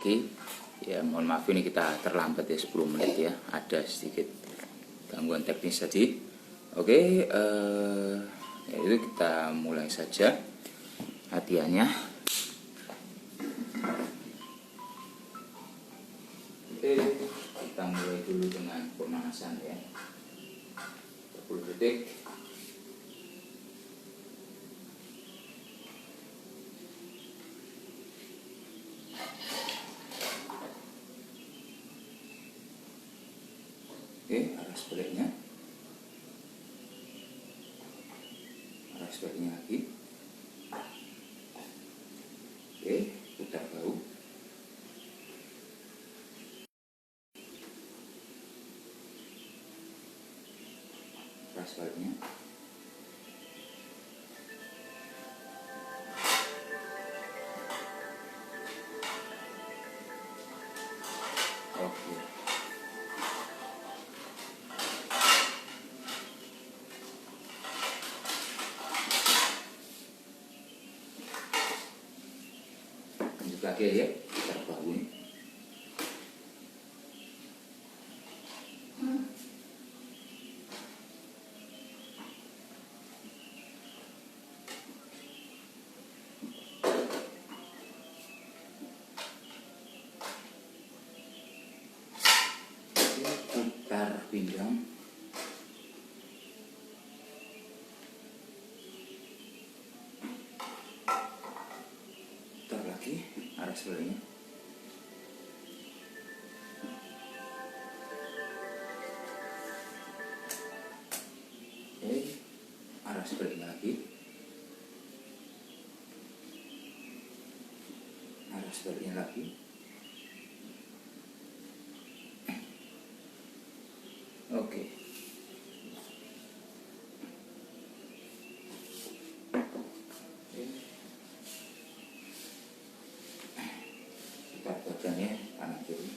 lagi. Ya mohon maaf ini kita terlambat ya 10 menit ya, ada sedikit gangguan teknis tadi. Oke, ya itu kita mulai saja latihannya. Oke, kita mulai dulu dengan pemanasan ya, 10 detik. Oke, arah sebaliknya lagi. Oke, putar bahu. Arah sebaliknya. Oke. Lanjut lagi ya, putar bahu ini. Putar pinggang. Putar lagi arah sebaliknya. Oke, arah sebaliknya lagi. Arah sebaliknya lagi. Oke. Putar badannya kanan kiri.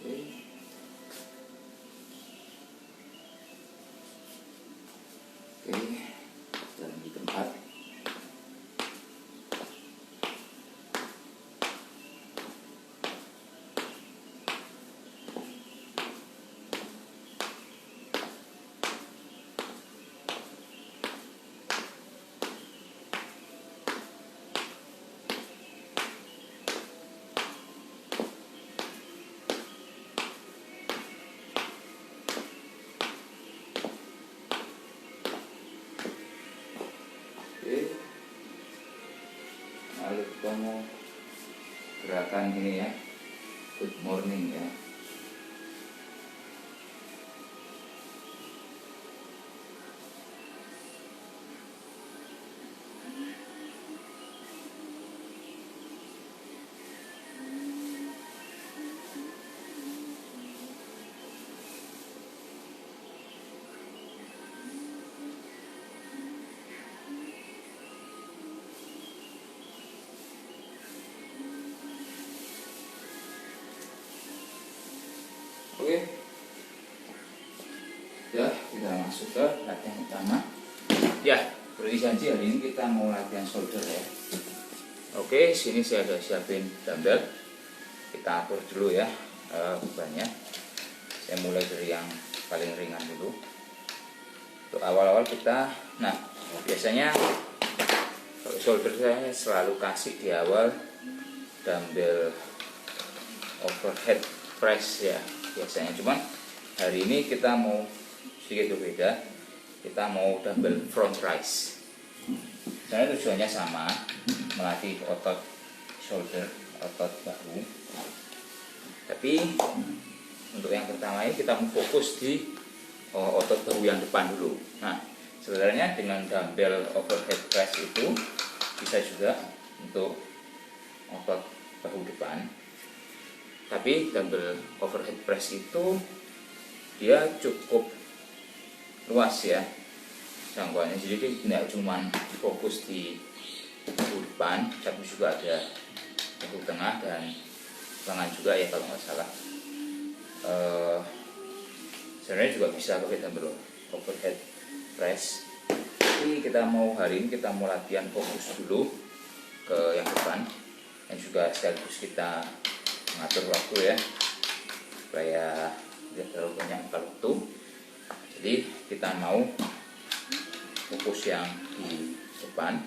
Oke. Oke, dan di tempat. Oke, lalu kita mau gerakan ini ya, good morning ya. Oke, ya kita masuk ke latihan utama. Ya, seperti janji hari ini kita mau latihan shoulder ya. Oke, sini saya ada siapin dumbbell. Kita atur dulu ya bebannya. Saya mulai dari yang paling ringan dulu. Untuk awal-awal kita, nah biasanya kalau shoulder saya selalu kasih di awal dumbbell overhead press ya biasanya, cuman hari ini kita mau sedikit berbeda, kita mau dumbbell front rise. Sebenarnya tujuannya sama, melatih otot shoulder, otot bahu, tapi untuk yang pertama ini kita fokus di otot bahu yang depan dulu. Nah sebenarnya dengan dumbbell overhead press itu bisa juga untuk otot bahu depan. Tapi dumbbell overhead press itu dia cukup luas ya jangkauannya, jadi tidak cuma fokus di bahu depan, tapi juga ada bahu tengah dan lengan juga ya kalau nggak salah. Sebenarnya juga bisa pakai dumbbell overhead press. Jadi hari ini kita mau latihan fokus dulu ke yang depan, dan juga sekaligus kita mengatur waktu ya, supaya tidak terlalu banyak waktu. Jadi kita mau fokus yang di depan,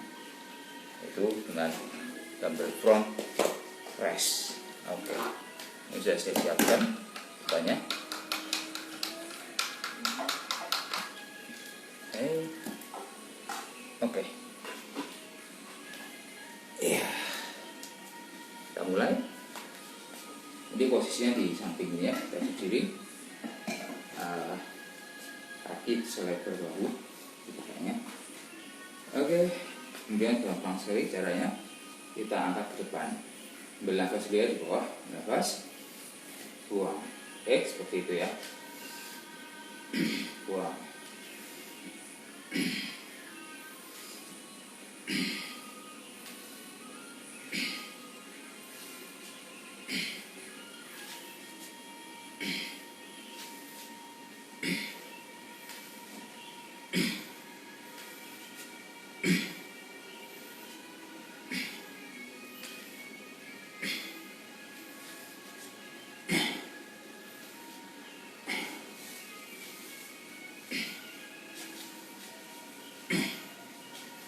itu dengan dumbbell front press. Oke, ini sudah saya siapkan banyak. Oke. Iya. Kita mulai. Jadi posisinya di samping ini ya, kita berdiri. Kaki selebar bahu. Oke. Kemudian gampang sekali caranya. Kita angkat ke depan. Ambil nafas dia di bawah, nafas. Buang. Oke, seperti itu ya. Buang.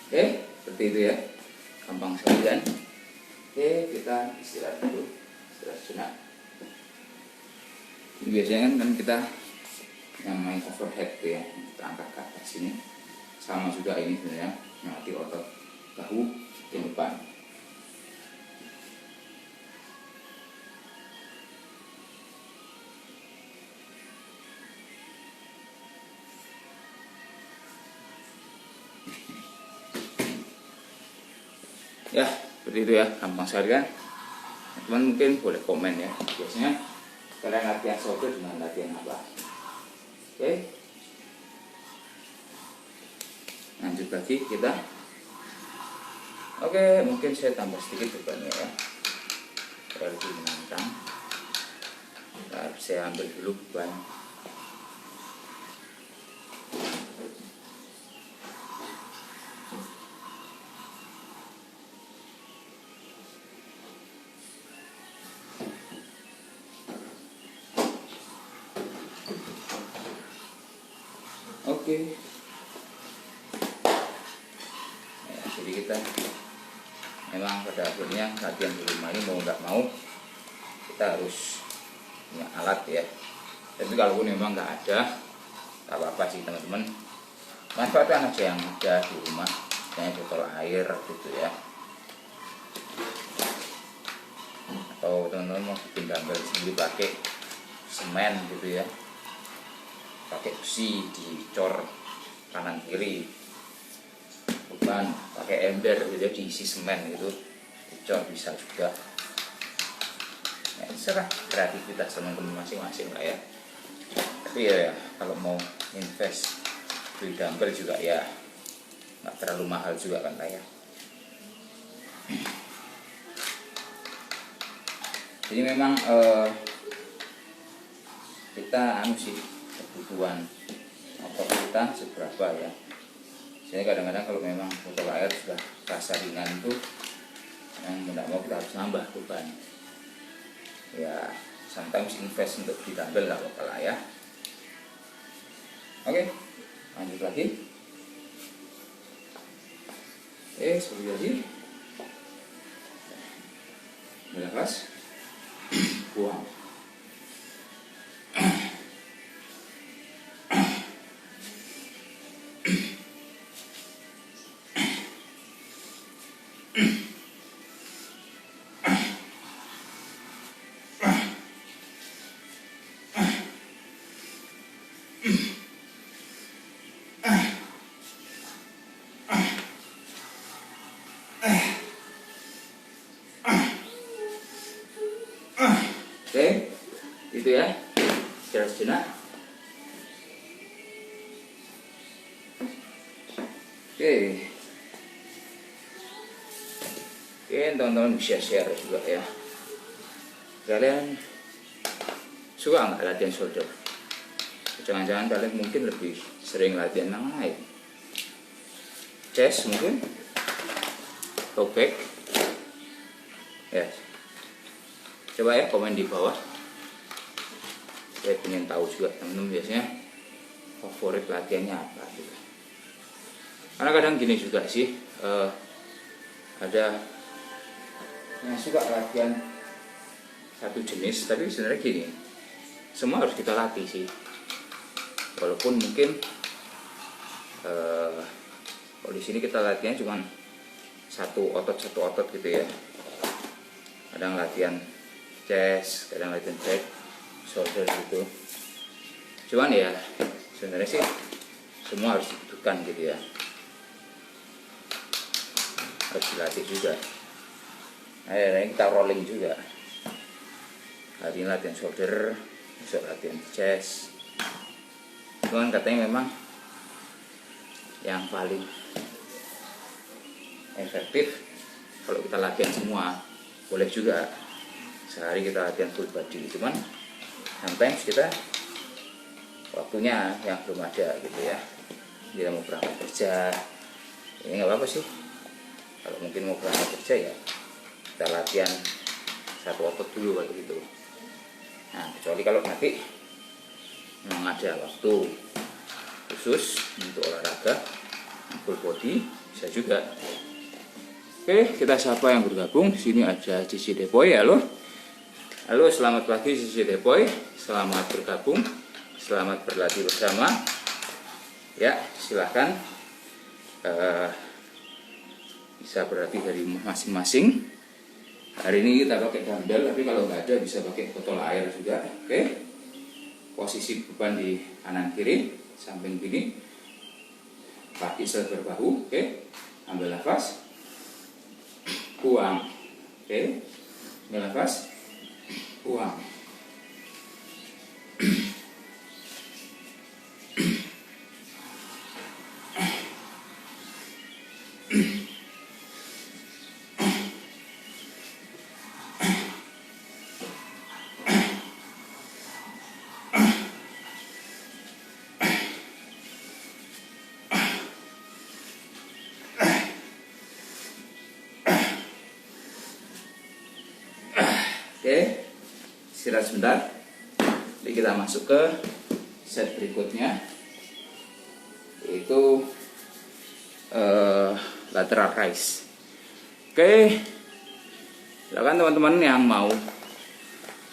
Oke, seperti itu ya, gampang sekali kan. Oke, kita istirahat dulu, istirahat sejenak. Biasanya kan kita yang main overhead tuh ya, kita angkat ke atas sini. Sama juga ini sebenarnya, melatih otot bahu di depan. Ya, seperti itu ya, gampang sekali kan. Teman mungkin boleh komen ya, biasanya kalian latihan shoulder dengan latihan apa. Oke, lanjut lagi kita. Oke, mungkin saya tambah sedikit bebannya ya, supaya lebih menantang. Nah, saya ambil dulu beban. Oke. Ya, jadi kita memang pada akhirnya latihan di rumah ini mau nggak mau kita harus punya alat ya. Tapi kalaupun memang nggak ada, nggak apa-apa sih teman-teman. Manfaatkan aja yang ada di rumah, kayak botol air gitu ya. Atau teman-teman mau bikin dumbbell sendiri pakai semen gitu ya, pakai besi dicor kanan kiri, bukan pakai ember gitu diisi semen gitu dicor bisa juga ya. Serah kreativitas teman-teman masing-masing lah ya. Tapi ya kalau mau invest beli dumbbell juga ya nggak terlalu mahal juga kan lah ya. Jadi memang kita kebutuhan otot kita seberapa ya. Saya kadang-kadang kalau memang botol air sudah rasa ringan itu yang tidak mau kita harus nambah beban ya. Sometimes invest untuk di dumbbell nggak apa-apa lah ya. Oke, lanjut lagi. Seperti tadi. Nafas. Buang. Oke, itu ya, istirahat sejenak. Oke, teman-teman bisa share juga ya. Kalian suka nggak latihan shoulder? Jangan-jangan kalian mungkin lebih sering latihan yang lain. chest mungkin, toe back. Ya, coba ya komen di bawah. Saya pengen tahu juga teman-teman biasanya favorit latihannya apa gitu. Karena kadang gini juga sih, ada yang suka latihan satu jenis, tapi sebenarnya gini, semua harus kita latih sih. Walaupun mungkin kalau di sini kita latihan cuma satu otot gitu ya. Kadang latihan chest, kadang latihan back, shoulder gitu. Cuman ya sebenarnya sih semua harus dibutuhkan gitu ya. Harus dilatih juga. Akhirnya kita rolling juga. Hari ini latihan shoulder, besok latihan chest. Cuman katanya memang yang paling efektif kalau kita latihan semua. Boleh juga sehari kita latihan full body, cuman sometimes kita waktunya yang belum ada gitu ya. Kita mau berangkat kerja, ini nggak apa-apa sih. Kalau mungkin mau berangkat kerja ya kita latihan satu otot dulu kalau gitu. Nah, kecuali kalau nanti memang ada waktu khusus untuk olahraga full body, bisa juga. Oke, kita sapa yang bergabung. Di sini ada Cici Depoy. Halo, selamat pagi Cici Depoy. Selamat bergabung, selamat berlatih bersama. Ya, silahkan bisa berlatih dari masing-masing. Hari ini kita pakai dumbbell, tapi kalau nggak ada bisa pakai botol air juga. Oke, posisi beban di kanan kiri, samping kiri, kaki selebar bahu. Oke, ambil nafas, buang. Oke, ambil nafas, buang. Oke, istirahat sebentar. Jadi kita masuk ke set berikutnya, yaitu lateral raise. Oke, silakan teman-teman yang mau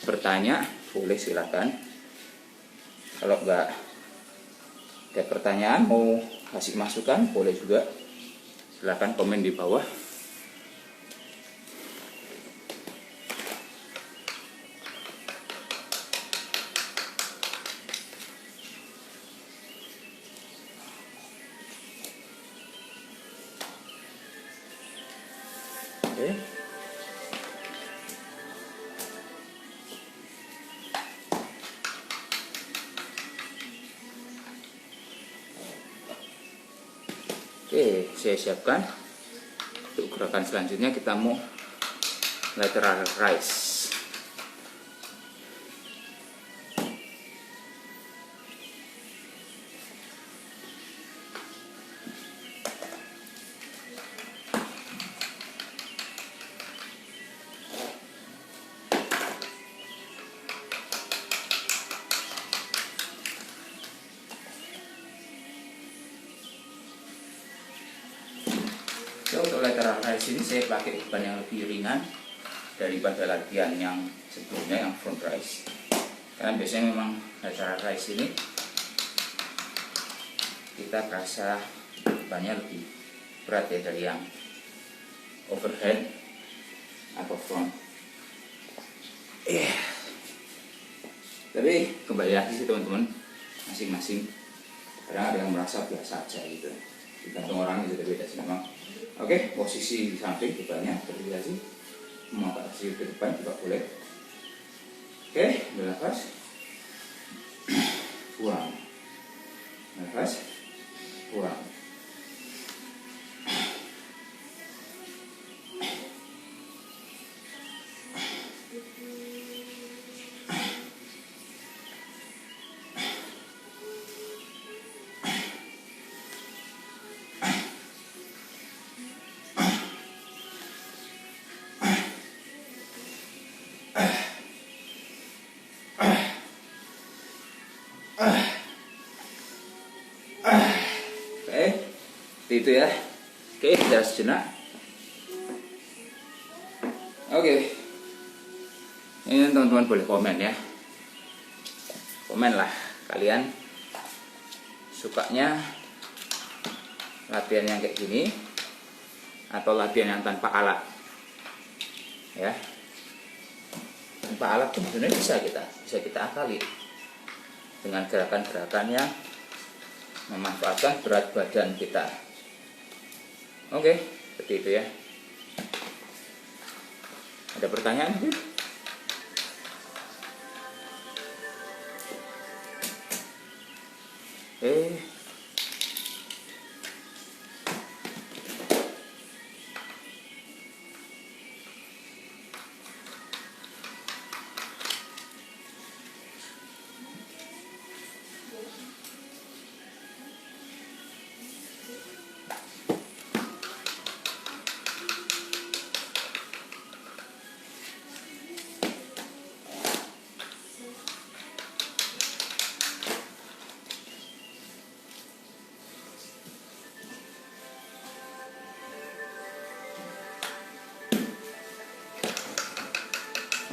bertanya boleh silakan. Kalau nggak ada pertanyaan, mau kasih masukan boleh juga, silakan komen di bawah. Oke, saya siapkan untuk gerakan selanjutnya. Kita mau lateral raise. Untuk lateral raise ini saya pakai beban yang lebih ringan daripada latihan yang sebelumnya, yang front raise. Karena biasanya memang lateral raise ini kita rasa bebannya lebih berat ya dari yang overhead atau front. Tapi kembali lagi sih teman-teman, masing-masing. Kadang ada yang merasa biasa aja gitu. Tergantung orang itu beda sih memang. Oke, posisi di samping bebannya berdiri sih, mau kasih ke depan juga boleh. Oke, bernafas, buang, nafas, buang. Seperti itu ya. Oke, istirahat sejenak. Oke, ini teman-teman boleh komen ya. Komen lah kalian sukanya latihan yang kayak gini atau latihan yang tanpa alat ya. Tanpa alat pun sebenarnya bisa kita akali dengan gerakan-gerakan yang memanfaatkan berat badan kita. Oke, seperti itu ya. Ada pertanyaan mungkin?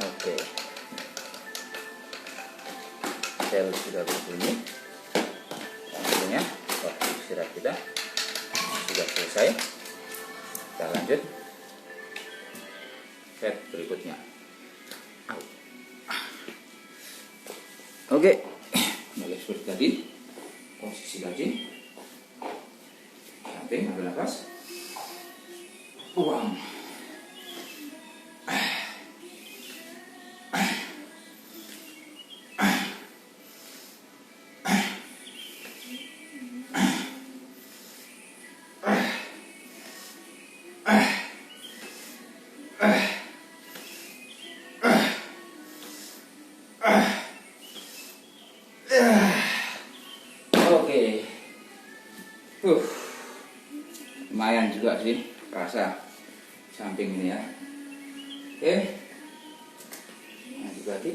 Oke, sel sudah berbunyi, langsungnya waktu istirahat kita sudah selesai. Kita lanjut set berikutnya. Oke, mulai seperti tadi, posisi lagi, samping, ambil nafas, buang. Oke, lumayan juga sih rasa samping ini ya. Oke, lanjut lagi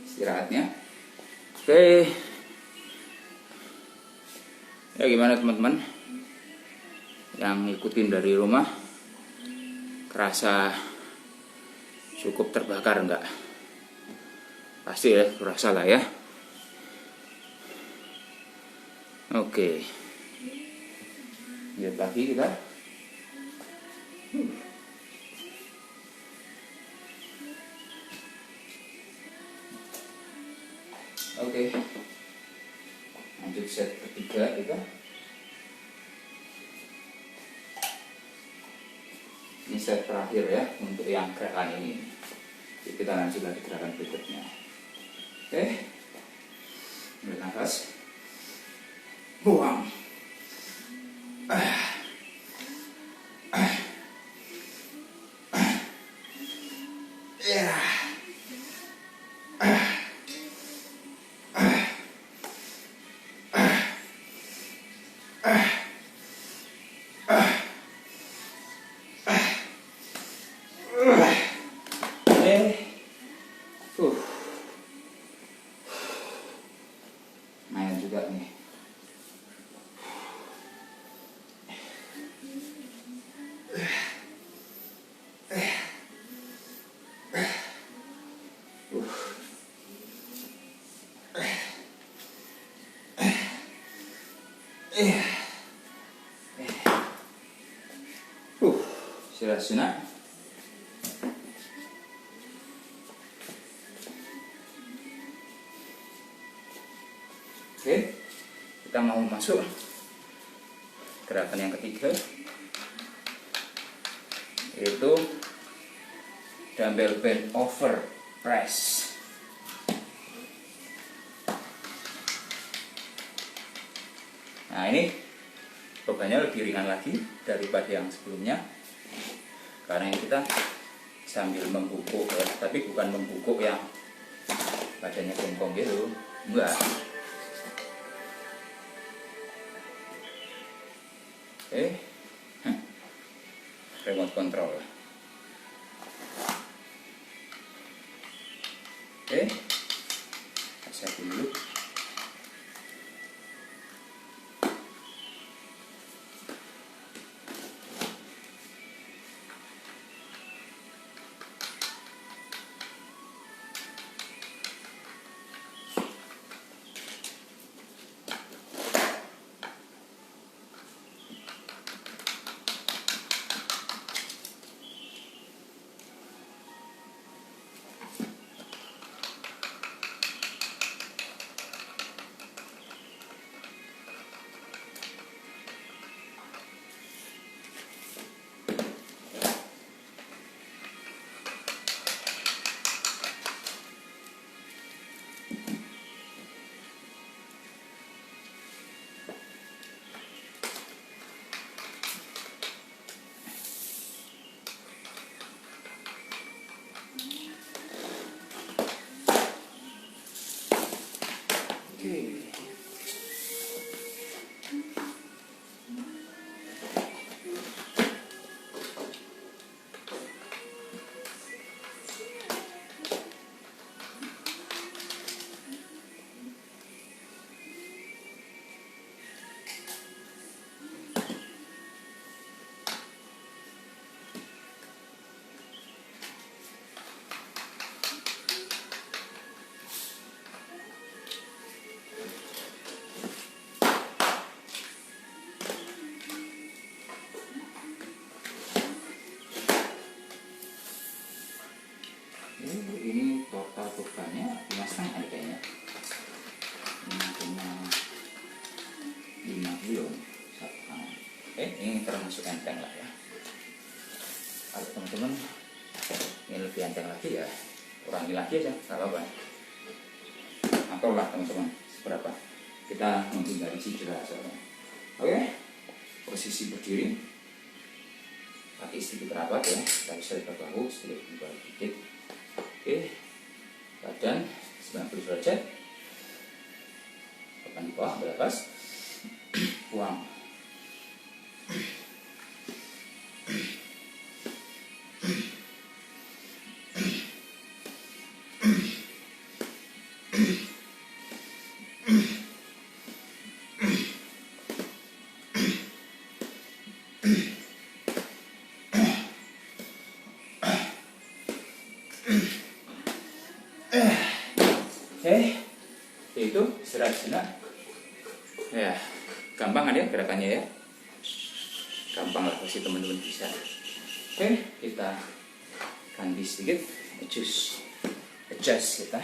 istirahatnya. Oke, ya gimana teman-teman yang ngikutin dari rumah, kerasa cukup terbakar enggak? Pasti ya, kerasa lah ya. Oke, lihat lagi kita. Oke, lanjut set ketiga kita. Ini set terakhir ya untuk yang gerakan ini. Jadi kita lanjut lagi gerakan berikutnya. Oke, ambil nafas, buang. Main juga nih. Istirahat sejenak. Oke, kita mau masuk gerakan yang ketiga, yaitu dumbbell bent over press. Nah, ini bebannya lebih ringan lagi daripada yang sebelumnya, karena ini kita sambil membungkuk ya, tapi bukan membungkuk yang badannya bengkong gitu, enggak. Oke, remote control. Oke, saya dulu. satu tangan. Ini termasuk enteng lah ya. Kalau teman-teman ini lebih enteng lagi ya, kurangi lagi aja, nggak apa-apa. Aturlah teman-teman seberapa kita menghindari cedera soalnya. Oke, posisi berdiri, kaki sedikit rapat ya, kita bisa lebar bahu sedikit lebar dikit. Oke, badan 90 derajat, papan di bawah beratas, buang. Oke, itu istirahat sejenak. Ya, gampang kan ya gerakannya ya. Gampang lah pasti teman-teman bisa. Oke, kita ganti sedikit, adjust kita.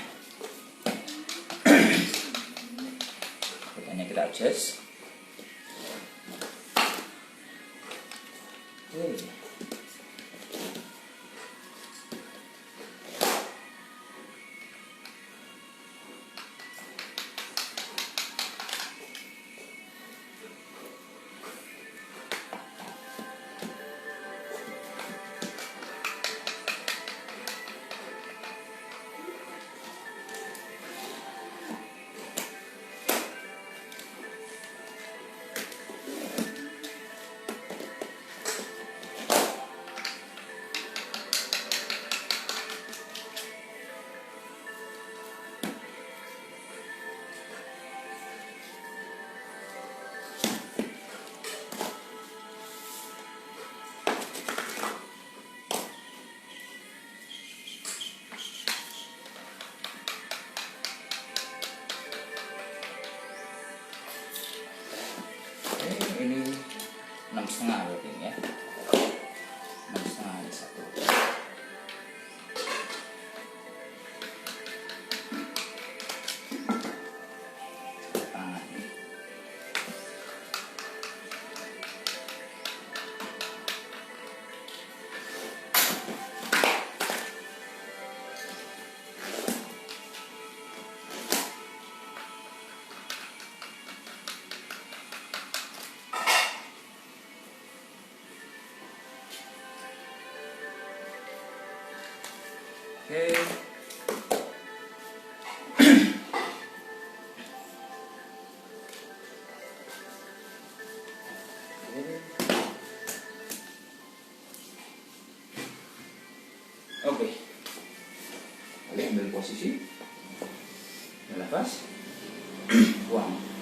Katanya kita adjust. Oke. Ini 6,5 berarti ya, 6,5 ada satu. Tangan. Oke. Oke. Kalian ambil posisi. Lepas. Buang.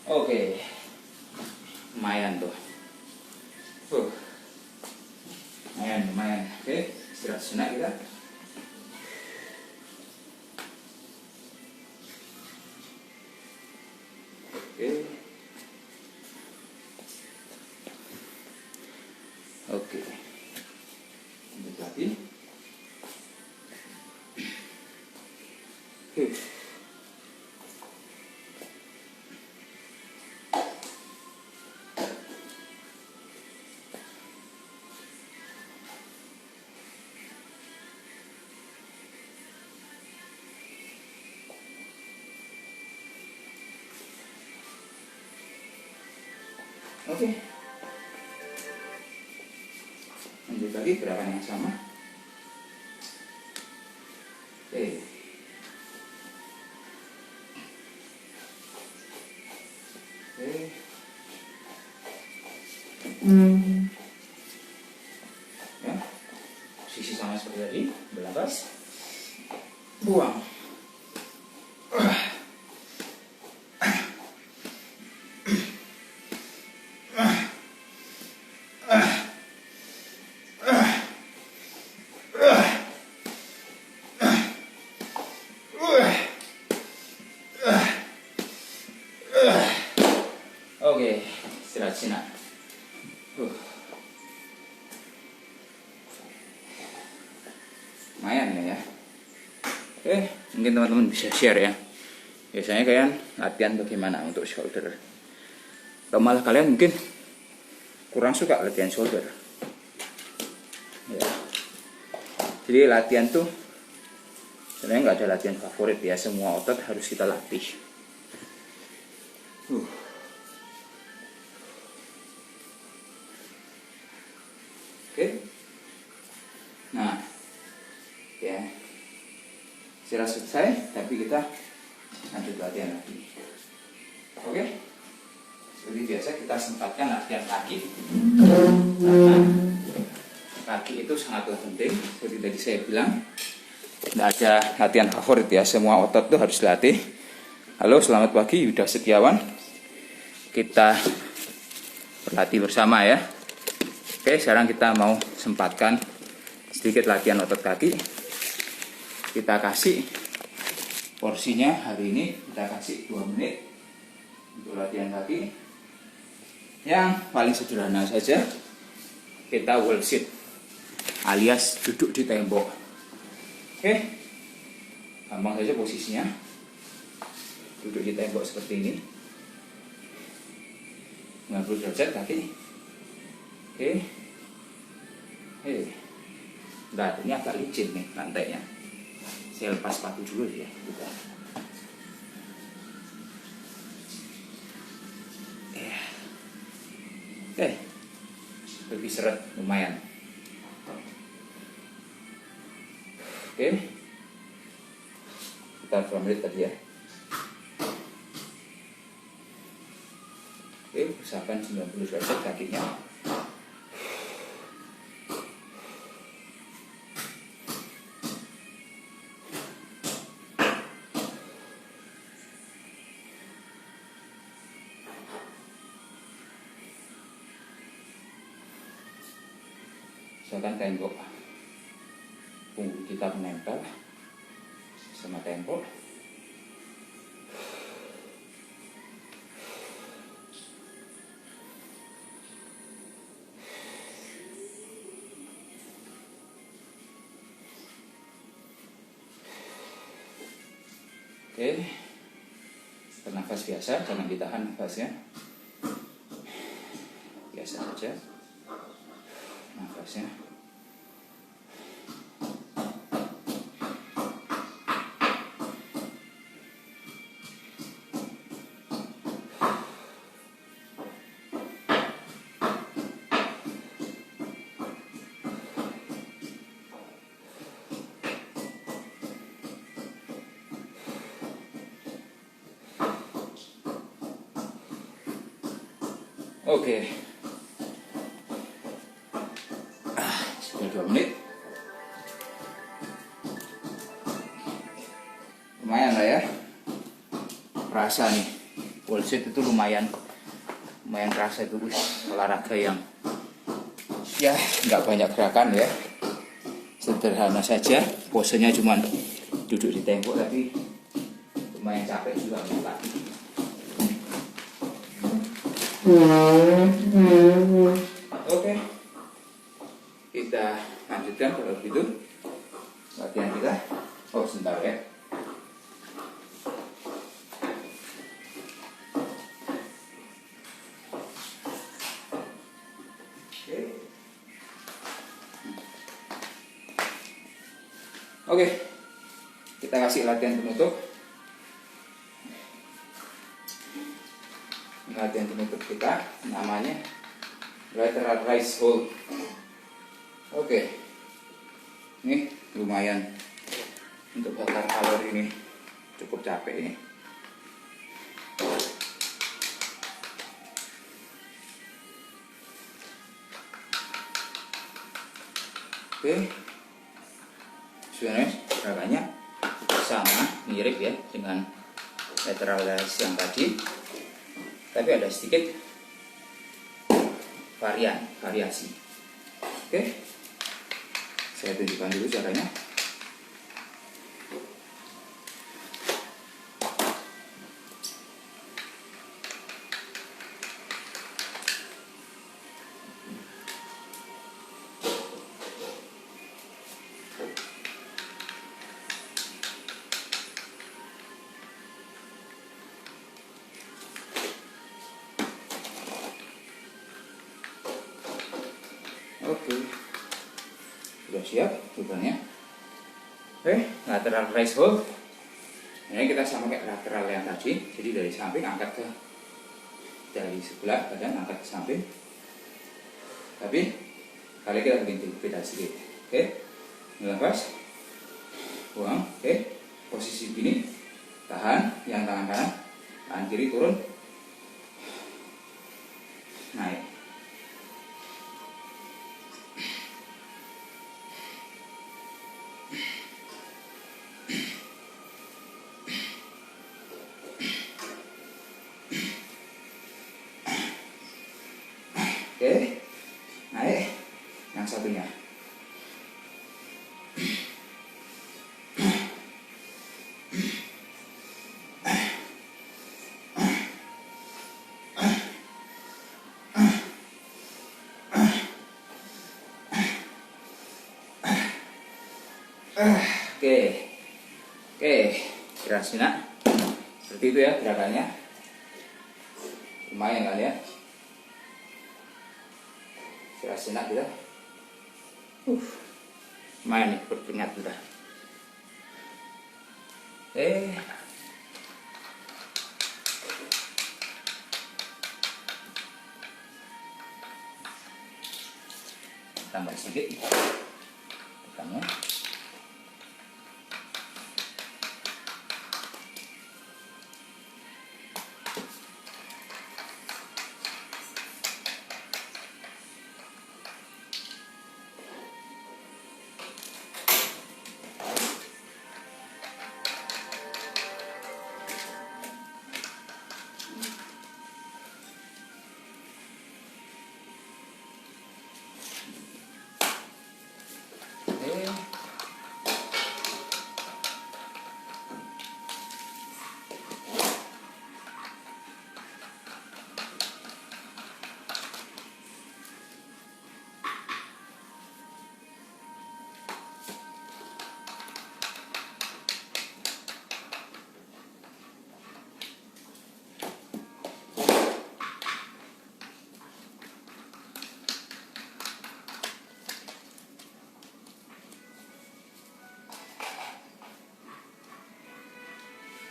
Oke, lumayan tuh. Lumayan. Oke, istirahat sejenak kita. Oke. Lanjut lagi. Oke. Lanjut lagi gerakan yang sama. Oke. Ya, posisi sama seperti tadi, belapas, buang. sih nak. Lumayan ya. Mungkin teman-teman bisa share ya. Biasanya kalian latihan bagaimana untuk shoulder? Atau malah kalian mungkin kurang suka latihan shoulder. Ya. Jadi latihan tuh sebenarnya nggak ada latihan favorit ya. Semua otot harus kita latih. Oke. Nah, ya. Sudah selesai, tapi kita lanjut latihan lagi. Oke. Seperti biasa kita sempatkan latihan kaki. Karena kaki itu sangatlah penting. Seperti tadi saya bilang, tidak ada latihan favorit ya. Semua otot itu harus dilatih. Halo, selamat pagi, Yuda Setiawan. Kita berlatih bersama ya. Oke, sekarang kita mau sempatkan sedikit latihan otot kaki. Kita kasih porsinya hari ini, kita kasih 2 menit untuk latihan kaki. Yang paling sederhana saja, kita wall sit alias duduk di tembok. Oke, gampang saja posisinya, duduk di tembok seperti ini, 90 derajat kaki. Oke, nah ini agak licin nih lantainya. Saya lepas sepatu dulu ya. Lebih seret, lumayan. Oke, kita 2 menit tadi ya. Oke, usahakan 90 derajat kakinya. Misalkan tembok, punggung kita menempel sama tembok. Oke, bernafas biasa, jangan ditahan nafasnya, biasa saja nafasnya. Oke, sudah 2 menit. Lumayan lah ya. Rasa nih, wall sit itu lumayan rasa itu olahraga yang ya nggak banyak gerakan ya. Sederhana saja, posenya cuma duduk di tembok tapi lumayan capek juga untuk kaki. Oke, kita lanjutkan kalau gitu latihan kita. Oh sebentar ya. Oke, kita kasih latihan penutup. Latihan penutup kita namanya lateral raise hold. Oke, ini lumayan untuk bakar kalori, ini cukup capek ini. Oke, sebenarnya gerakannya sama, mirip ya dengan lateral raise yang tadi, tapi ada sedikit variasi. Oke, saya tunjukkan dulu caranya. siap bebannya. Oke, lateral raise hold. Ini kita sama kayak lateral yang tadi. Jadi dari samping angkat ke dari sebelah badan, angkat ke samping. Tapi kali kita bikin beda sedikit. Oke, nafas, buang. Oke, posisi begini, tahan, yang tangan kanan, tangan kiri turun, naik. Oke, naik. Yang satunya. Oke, kira-kira seperti itu ya gerakannya. Lumayan kan ya? Kira-kira kita. Lumayan nih berkeringat udah. Oke. Tambah sedikit tekannya.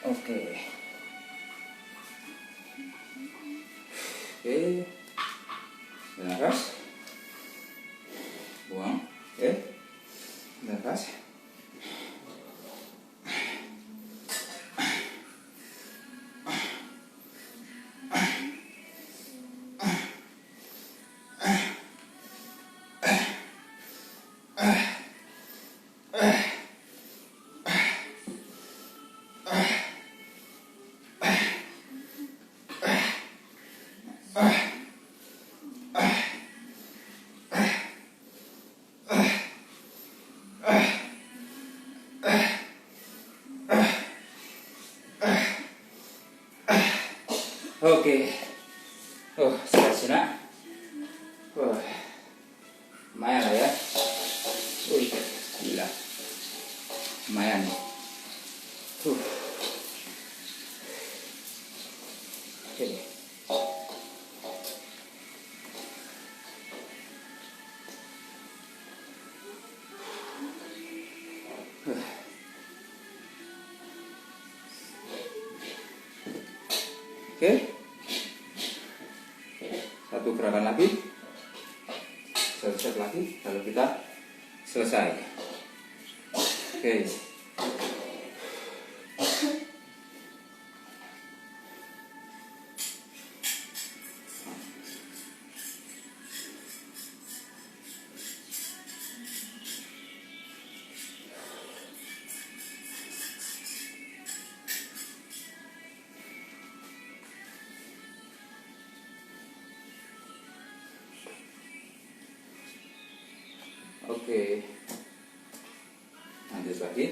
Oke. Oke. Nafas. Buang. Oke. Nafas. Oke. Sudah. Lumayan lah ya. Gila. Lumayan nih. Oke. Oke. Satu gerakan lagi. Satu set lagi lalu kita selesai. Oke. Oke, lanjut lagi.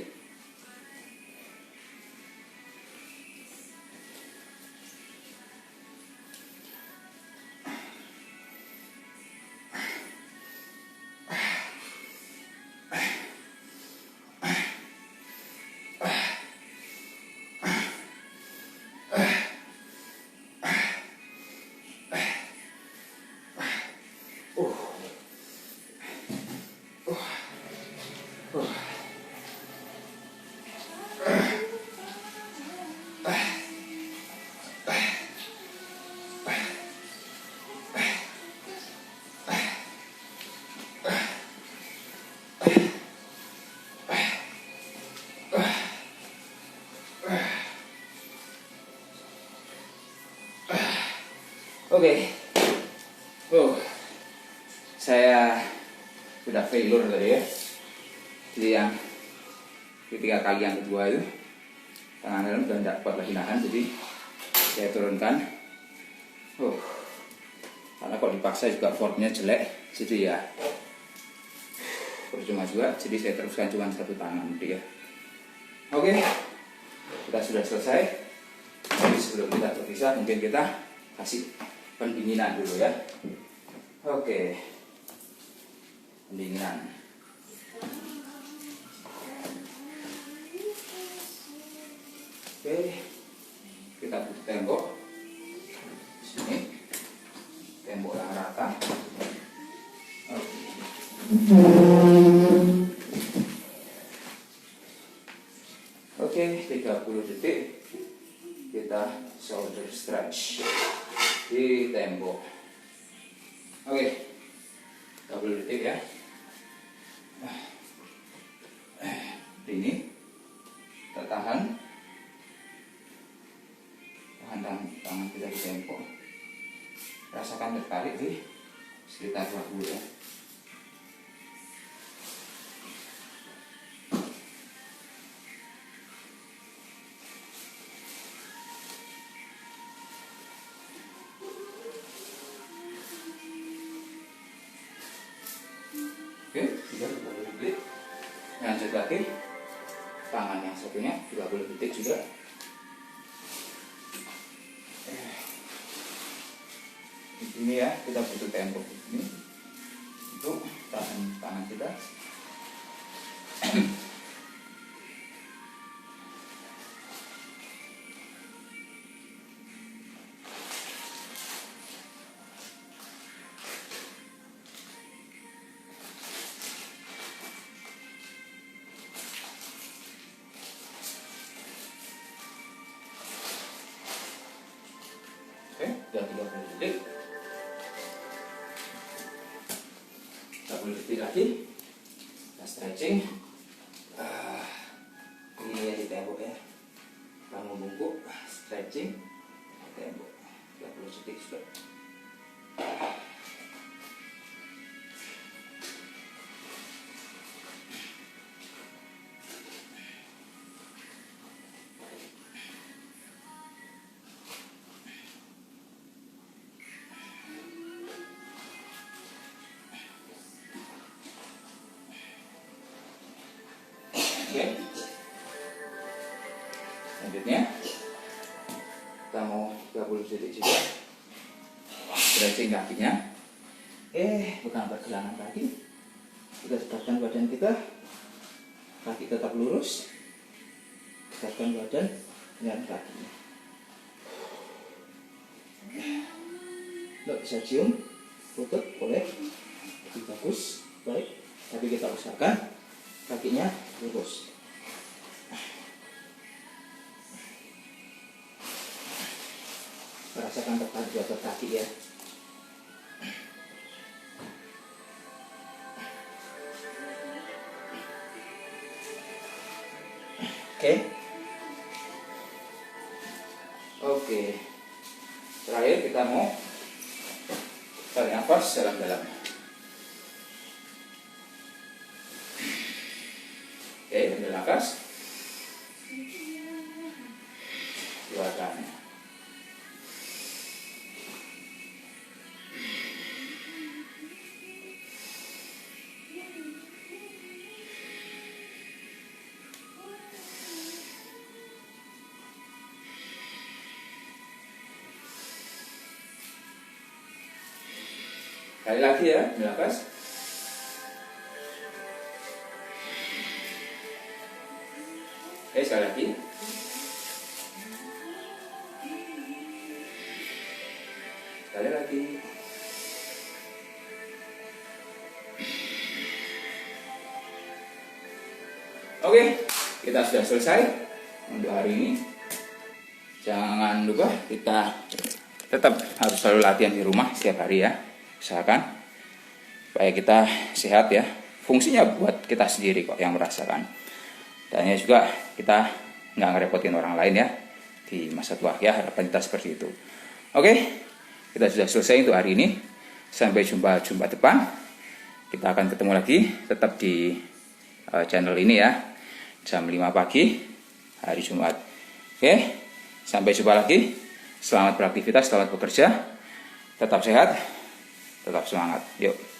Oke. Saya sudah failure tadi ya. Jadi yang ketiga kali yang kedua itu tangan dalam sudah tidak kuat lagi nahan, jadi saya turunkan. Karena kalau dipaksa juga formnya jelek, jadi ya percuma juga. Jadi saya teruskan cuma satu tangan dia. Oke, kita sudah selesai. Jadi sebelum kita berpisah, mungkin kita kasih pendinginan dulu ya. Oke, pendinginan. Oke, kita butuh tembok di sini, tembok yang rata. Oke, 30 detik kita shoulder stretch di tembok. Oke, 30 detik ya. Ini tertahan. Tangan kita di tembok, rasakan tertarik di sekitar 20 ya. Oke, 30 detik. Lanjut lagi, tangan yang satunya 30 detik juga. Ini ya, kita butuh tembok ini untuk tahan tangan kita. Oke, udah 30 detik. 30 detik lagi kita stretching. Ini ya di tembok ya, kamu bungkuk stretching tembok 30 detik sudah. Oke. Selanjutnya kita mau 30 detik juga stretching kakinya. Bukan pergelangan kaki, kita tegakkan badan kita, kaki tetap lurus, tegakkan badan dan kakinya. Nggak bisa cium lutut, boleh, lebih bagus, baik, tapi kita usahakan kakinya lurus. Rasakan tekan di otot kaki ya. Oke. Terakhir kita mau tarik nafas dalam-dalam. Oke, ambil nafas. Keluarkan. Sekali lagi ya, ambil nafas. Sekali lagi. Sekali lagi. Oke, kita sudah selesai untuk hari ini. Jangan lupa kita tetap harus selalu latihan di rumah setiap hari ya. Usahakan supaya kita sehat ya. Fungsinya buat kita sendiri kok yang merasakan. Dan ya juga kita nggak ngerepotin orang lain ya di masa tua ya, harapan kita seperti itu. Oke, kita sudah selesai untuk hari ini. Sampai jumpa Jumat depan. Kita akan ketemu lagi tetap di channel ini ya, jam 5 pagi hari Jumat. Oke, sampai jumpa lagi. Selamat beraktivitas, selamat bekerja. Tetap sehat, tetap semangat. Yuk.